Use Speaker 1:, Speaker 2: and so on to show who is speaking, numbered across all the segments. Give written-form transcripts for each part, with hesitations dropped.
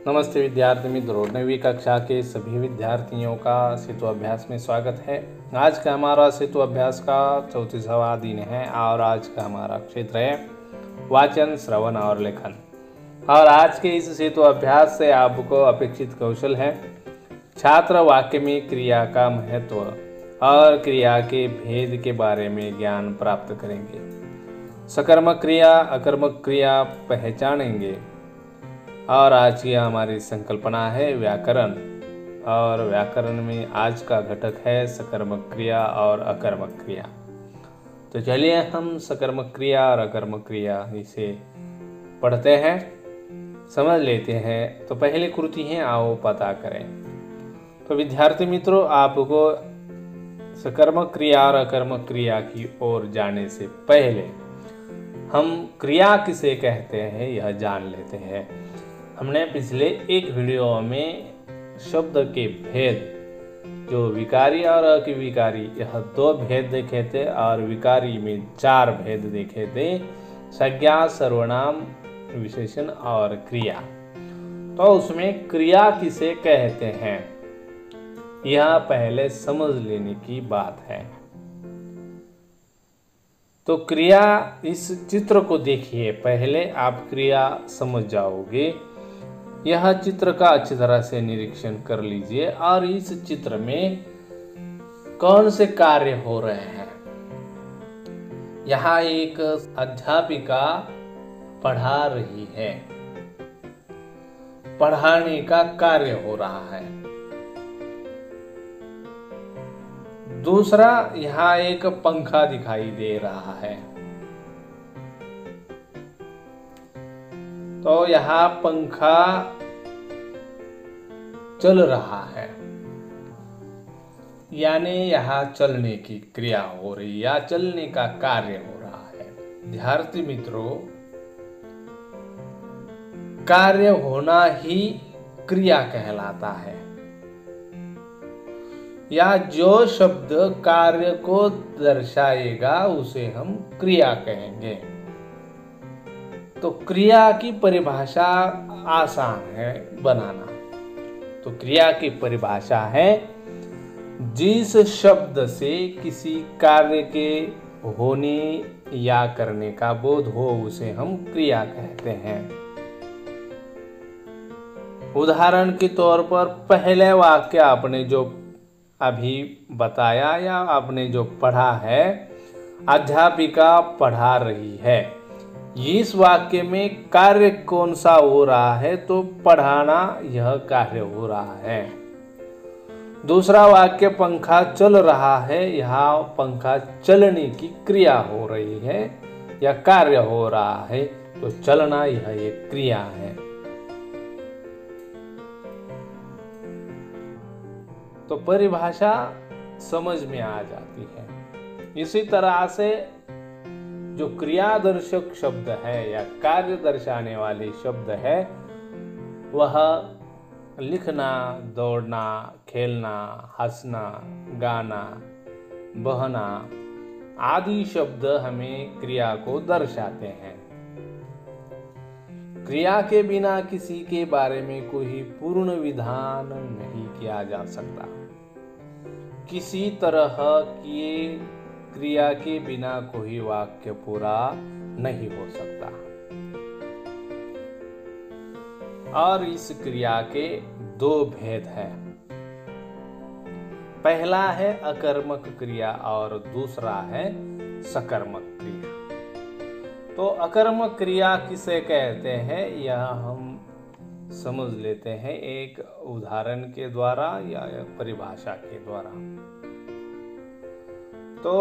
Speaker 1: नमस्ते विद्यार्थी मित्रों, 9वीं कक्षा के सभी विद्यार्थियों का सेतु अभ्यास में स्वागत है। आज का हमारा सेतु अभ्यास का 34वां दिन है और आज का हमारा क्षेत्र है वाचन, श्रवण और लेखन। और आज के इस सेतु अभ्यास से आपको अपेक्षित कौशल है छात्र वाक्य में क्रिया का महत्व और क्रिया के भेद के बारे में ज्ञान प्राप्त करेंगे। सकर्मक क्रिया, अकर्मक क्रिया पहचानेंगे। और आज की हमारी संकल्पना है व्याकरण, और व्याकरण में आज का घटक है सकर्मक क्रिया और अकर्मक क्रिया। तो चलिए हम सकर्मक क्रिया और अकर्मक क्रिया इसे पढ़ते हैं, समझ लेते हैं। तो पहली कृति है, आओ पता करें। तो विद्यार्थी मित्रों, आपको सकर्मक क्रिया और अकर्मक क्रिया की ओर जाने से पहले हम क्रिया किसे कहते हैं यह जान लेते हैं। हमने पिछले एक वीडियो में शब्द के भेद, जो विकारी और अविकारी, यह 2 भेद देखे थे और विकारी में 4 भेद देखे थे, संज्ञा, सर्वनाम, विशेषण और क्रिया। तो उसमें क्रिया किसे कहते हैं यह पहले समझ लेने की बात है। तो क्रिया, इस चित्र को देखिए, पहले आप क्रिया समझ जाओगे। यह चित्र का अच्छी तरह से निरीक्षण कर लीजिए और इस चित्र में कौन से कार्य हो रहे हैं। यहाँ एक अध्यापिका पढ़ा रही है, पढ़ाने का कार्य हो रहा है। दूसरा, यहाँ एक पंखा दिखाई दे रहा है। तो यहाँ पंखा चल रहा है, यानी यहाँ चलने की क्रिया हो रही या चलने का कार्य हो रहा है। विद्यार्थी मित्रों, कार्य होना ही क्रिया कहलाता है, या जो शब्द कार्य को दर्शाएगा उसे हम क्रिया कहेंगे। तो क्रिया की परिभाषा आसान है बनाना। तो क्रिया की परिभाषा है, जिस शब्द से किसी कार्य के होने या करने का बोध हो उसे हम क्रिया कहते हैं। उदाहरण के तौर पर पहले वाक्य आपने जो अभी बताया या आपने जो पढ़ा है, अध्यापिका पढ़ा रही है, इस वाक्य में कार्य कौन सा हो रहा है? तो पढ़ाना यह कार्य हो रहा है। दूसरा वाक्य, पंखा चल रहा है, यहाँ पंखा चलने की क्रिया हो रही है या कार्य हो रहा है। तो चलना यह एक क्रिया है। तो परिभाषा समझ में आ जाती है। इसी तरह से जो क्रियादर्शक शब्द है या कार्य दर्शाने वाले शब्द है, वह लिखना, दौड़ना, खेलना, हंसना, गाना, बहना आदि शब्द हमें क्रिया को दर्शाते हैं। क्रिया के बिना किसी के बारे में कोई पूर्ण विधान नहीं किया जा सकता। किसी तरह की क्रिया के बिना कोई वाक्य पूरा नहीं हो सकता। और इस क्रिया के 2 भेद हैं। पहला है अकर्मक क्रिया और दूसरा है सकर्मक क्रिया। तो अकर्मक क्रिया किसे कहते हैं यह हम समझ लेते हैं एक उदाहरण के द्वारा या परिभाषा के द्वारा। तो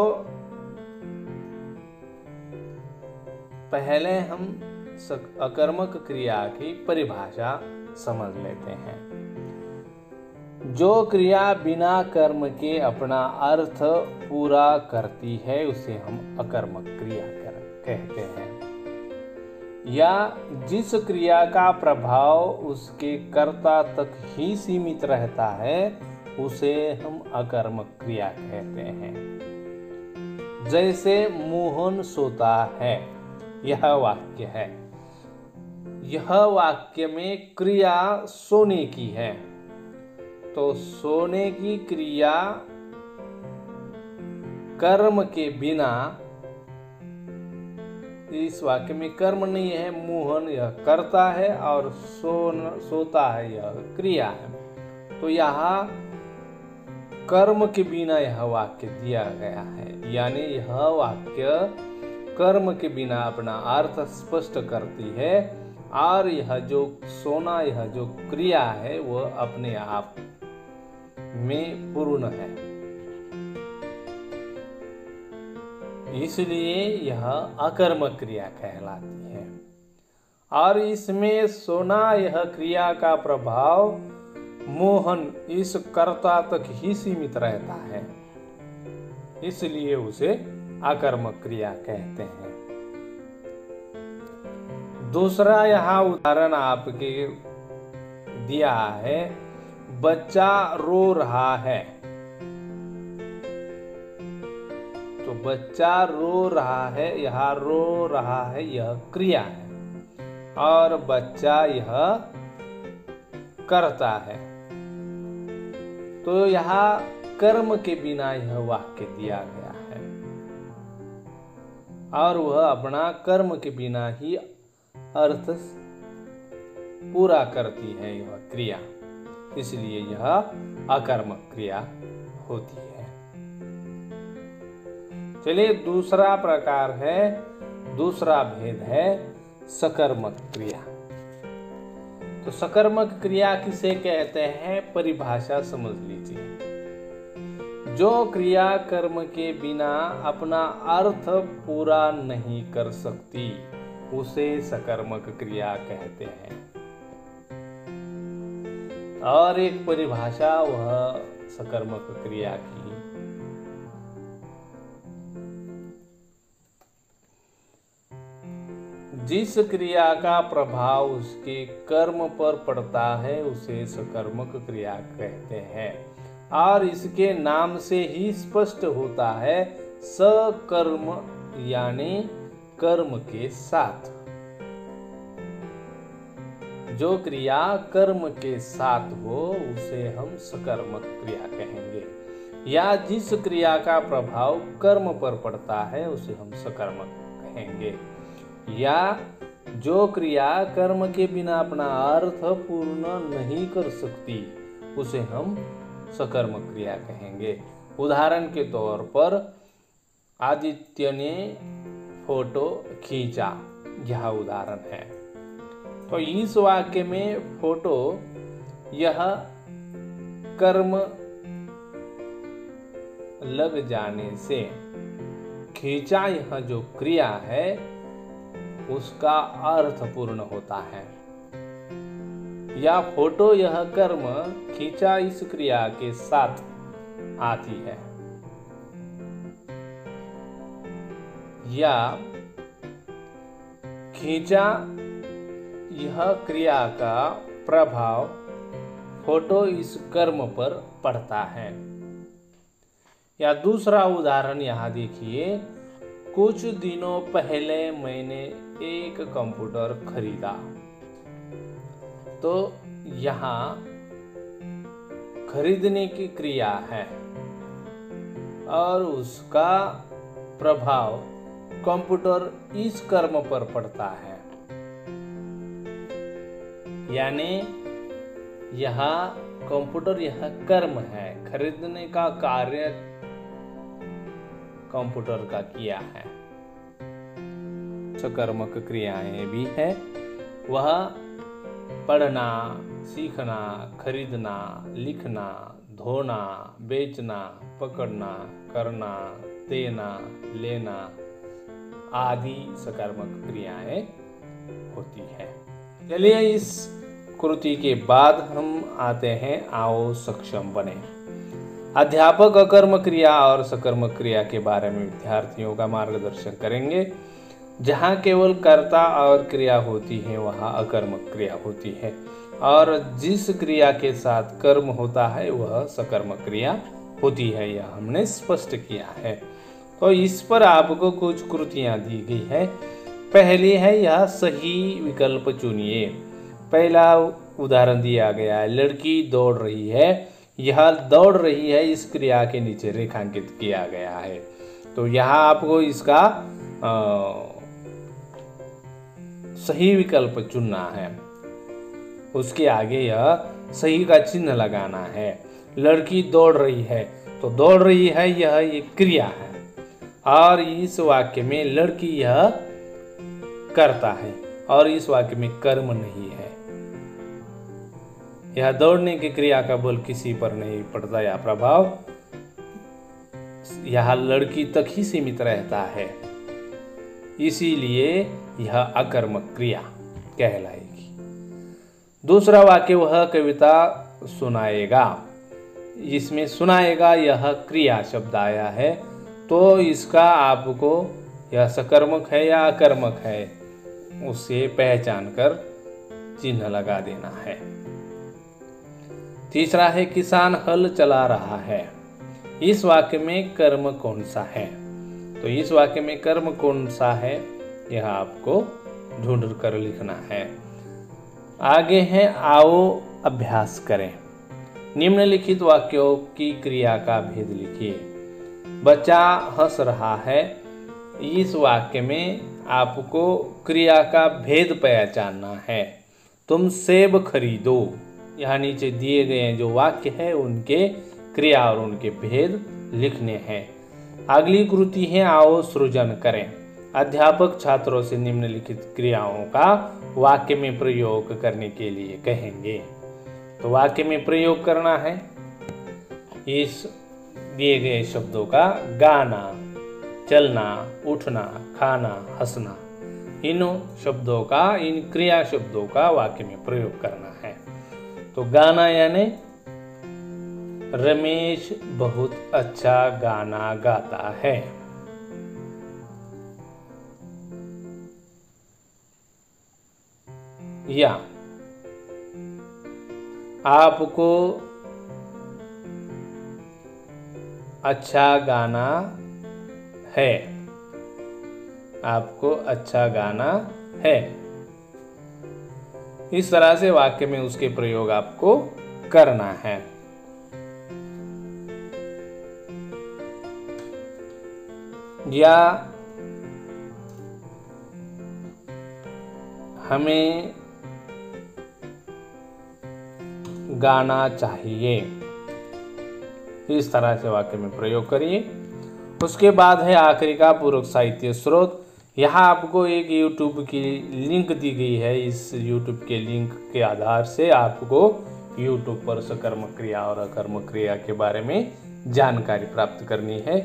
Speaker 1: पहले हम अकर्मक क्रिया की परिभाषा समझ लेते हैं। जो क्रिया बिना कर्म के अपना अर्थ पूरा करती है उसे हम अकर्मक क्रिया कहते हैं, या जिस क्रिया का प्रभाव उसके कर्ता तक ही सीमित रहता है उसे हम अकर्मक क्रिया कहते हैं। जैसे मोहन सोता है, यह वाक्य है। यह वाक्य में क्रिया सोने की है, तो सोने की क्रिया कर्म के बिना, इस वाक्य में कर्म नहीं है, मोहन यह करता है और सोता है यह क्रिया है। तो यहाँ कर्म के बिना यह वाक्य दिया गया है, यानी यह वाक्य कर्म के बिना अपना अर्थ स्पष्ट करती है और यह जो सोना, यह जो क्रिया है वह अपने आप में पूर्ण है, इसलिए यह अकर्मक क्रिया कहलाती है। और इसमें सोना यह क्रिया का प्रभाव मोहन इस कर्ता तक ही सीमित रहता है, इसलिए उसे अकर्मक क्रिया कहते हैं। दूसरा यहाँ उदाहरण आपके दिया है, बच्चा रो रहा है। तो बच्चा रो रहा है, यहाँ रो रहा है यह क्रिया है और बच्चा यह करता है। तो यहाँ कर्म के बिना यह वाक्य दिया गया है और वह अपना कर्म के बिना ही अर्थ पूरा करती है यह क्रिया, इसलिए यह अकर्मक क्रिया होती है। चलिए दूसरा प्रकार है, दूसरा भेद है सकर्मक क्रिया। तो सकर्मक क्रिया किसे कहते हैं, परिभाषा समझ लीजिए। जो क्रिया कर्म के बिना अपना अर्थ पूरा नहीं कर सकती उसे सकर्मक क्रिया कहते हैं। और एक परिभाषा वह सकर्मक क्रिया की, जिस क्रिया का प्रभाव उसके कर्म पर पड़ता है उसे सकर्मक क्रिया कहते हैं। और इसके नाम से ही स्पष्ट होता है, सकर्म यानी कर्म के साथ। जो क्रिया कर्म के साथ हो उसे हम सकर्मक क्रिया कहेंगे, या जिस क्रिया का प्रभाव कर्म पर पड़ता है उसे हम सकर्मक कहेंगे, या जो क्रिया कर्म के बिना अपना अर्थ पूर्ण नहीं कर सकती उसे हम सकर्मक क्रिया कहेंगे। उदाहरण के तौर पर आदित्य ने फोटो खींचा, यह उदाहरण है। तो इस वाक्य में फोटो यह कर्म लग जाने से खींचा यह जो क्रिया है उसका अर्थ पूर्ण होता है, या फोटो यह कर्म खींचा इस क्रिया के साथ आती है, या खींचा यह क्रिया का प्रभाव फोटो इस कर्म पर पड़ता है। या दूसरा उदाहरण यहाँ देखिए, कुछ दिनों पहले मैंने एक कंप्यूटर खरीदा। तो यहाँ खरीदने की क्रिया है और उसका प्रभाव कंप्यूटर इस कर्म पर पड़ता है, यानी यहाँ कंप्यूटर यह कर्म है, खरीदने का कार्य कंप्यूटर का किया है। सकर्मक क्रियाएं भी है, वह पढ़ना, सीखना, खरीदना, लिखना, धोना, बेचना, पकड़ना, करना, देना, लेना आदि सकर्मक क्रियाएं होती है। चलिए इस कृति के बाद हम आते हैं आओ सक्षम बने। अध्यापक अकर्म क्रिया और सकर्मक क्रिया के बारे में विद्यार्थियों का मार्गदर्शन करेंगे। जहाँ केवल कर्ता और क्रिया होती है वहाँ अकर्मक क्रिया होती है, और जिस क्रिया के साथ कर्म होता है वह सकर्मक क्रिया होती है, यह हमने स्पष्ट किया है। तो इस पर आपको कुछ कृतियाँ दी गई है, पहली है यह सही विकल्प चुनिए। पहला उदाहरण दिया गया है, लड़की दौड़ रही है। यह दौड़ रही है इस क्रिया के नीचे रेखांकित किया गया है। तो यहाँ आपको इसका सही विकल्प चुनना है। उसके आगे यह सही का चिन्ह लगाना है। लड़की दौड़ रही है, तो दौड़ रही है यह एक क्रिया है और इस वाक्य में लड़की यह करता है और इस वाक्य में कर्म नहीं है। यह दौड़ने की क्रिया का बल किसी पर नहीं पड़ता या प्रभाव यह लड़की तक ही सीमित रहता है, इसीलिए यह अकर्मक क्रिया कहलाएगी। दूसरा वाक्य वह कविता सुनाएगा। इसमें सुनाएगा यह क्रिया शब्द आया है, तो इसका आपको यह सकर्मक है या अकर्मक है उसे पहचान कर चिन्ह लगा देना है। तीसरा है किसान हल चला रहा है। इस वाक्य में कर्म कौन सा है? तो इस वाक्य में कर्म कौन सा है यह आपको ढूंढ कर लिखना है। आगे है आओ अभ्यास करें। निम्नलिखित वाक्यों की क्रिया का भेद लिखिए। बच्चा हंस रहा है। इस वाक्य में आपको क्रिया का भेद पहचानना है। तुम सेब खरीदो। यहाँ नीचे दिए गए जो वाक्य है उनके क्रिया और उनके भेद लिखने हैं। अगली कृति है आओ सृजन करें। अध्यापक छात्रों से निम्नलिखित क्रियाओं का वाक्य में प्रयोग करने के लिए कहेंगे। तो वाक्य में प्रयोग करना है इस दिए गए शब्दों का गाना, चलना, उठना, खाना, हंसना, इन शब्दों का, इन क्रिया शब्दों का वाक्य में प्रयोग करना है। तो गाना यानी रमेश बहुत अच्छा गाना गाता है। या आपको अच्छा गाना है। आपको अच्छा गाना है। इस तरह से वाक्य में उसके प्रयोग आपको करना है। या हमें गाना चाहिए। इस तरह से वाक्य में प्रयोग करिए। उसके बाद है आखिरी का पूरक साहित्य स्रोत। यहाँ आपको एक YouTube की लिंक दी गई है। इस YouTube के लिंक के आधार से आपको YouTube पर सकर्मक क्रिया और अकर्मक क्रिया के बारे में जानकारी प्राप्त करनी है।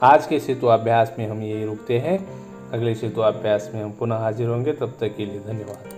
Speaker 1: आज के सेतुअभ्यास में हम यही रुकते हैं। अगले सेतुअभ्यास में हम पुनः हाजिर होंगे। तब तक के लिए धन्यवाद।